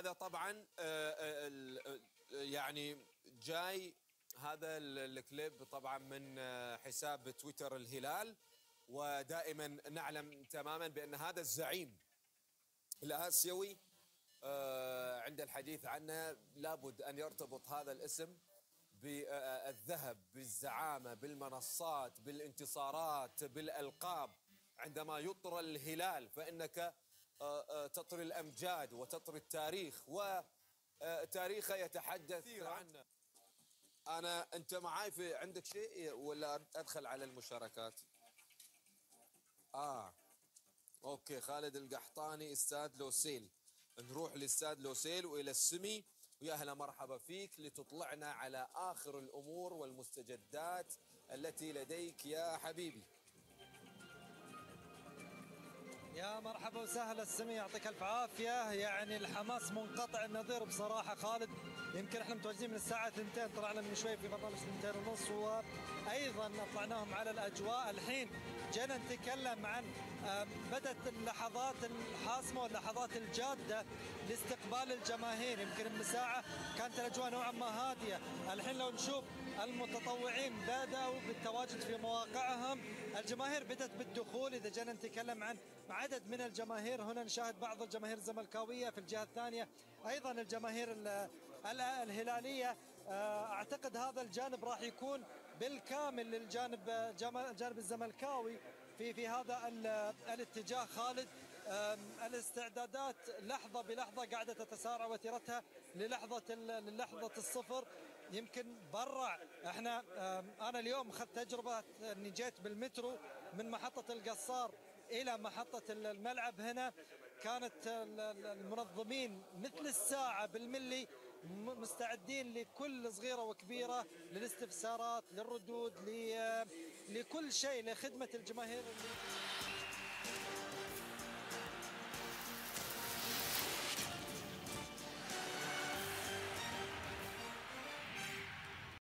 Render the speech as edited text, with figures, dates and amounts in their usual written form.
هذا طبعا يعني جاي هذا الكليب طبعا من حساب تويتر الهلال، ودائما نعلم تماما بأن هذا الزعيم الآسيوي عند الحديث عنه لابد أن يرتبط هذا الاسم بالذهب، بالزعامة، بالمنصات، بالانتصارات، بالألقاب. عندما يطرى الهلال فإنك تطري الأمجاد وتطري التاريخ، وتاريخه يتحدث عنه. أنت معاي في عندك شيء ولا أدخل على المشاركات؟ أوكي. خالد القحطاني، استاد لوسيل. نروح لاستاد لوسيل والى السمي، ويا هلا مرحبا فيك لتطلعنا على آخر الأمور والمستجدات التي لديك يا حبيبي. يا مرحبا وسهلا السمي، يعطيك الف عافيه. يعني الحماس منقطع النظير بصراحه خالد. يمكن احنا متواجدين من الساعه 2، طلعنا من شوي في برنامج 2:30، وايضا اطلعناهم على الاجواء. الحين جينا نتكلم عن بدات اللحظات الحاسمه واللحظات الجاده لاستقبال الجماهير. يمكن من ساعه كانت الاجواء نوعا ما هاديه، الحين لو نشوف المتطوعين بدأوا بالتواجد في مواقعهم، الجماهير بدأت بالدخول. إذا جينا نتكلم عن عدد من الجماهير، هنا نشاهد بعض الجماهير الزملكاوية، في الجهة الثانية أيضا الجماهير الهلالية. أعتقد هذا الجانب راح يكون بالكامل الجانب الزملكاوي في هذا الاتجاه خالد. الاستعدادات لحظة بلحظة قاعدة تتسارع وتيرتها للحظة الصفر. يمكن برع احنا انا اليوم اخذت تجربة اني جيت بالمترو من محطة القصار الى محطة الملعب. هنا كانت المنظمين مثل الساعة بالملي مستعدين لكل صغيرة وكبيرة، للاستفسارات، للردود، لكل شيء، لخدمة الجماهير.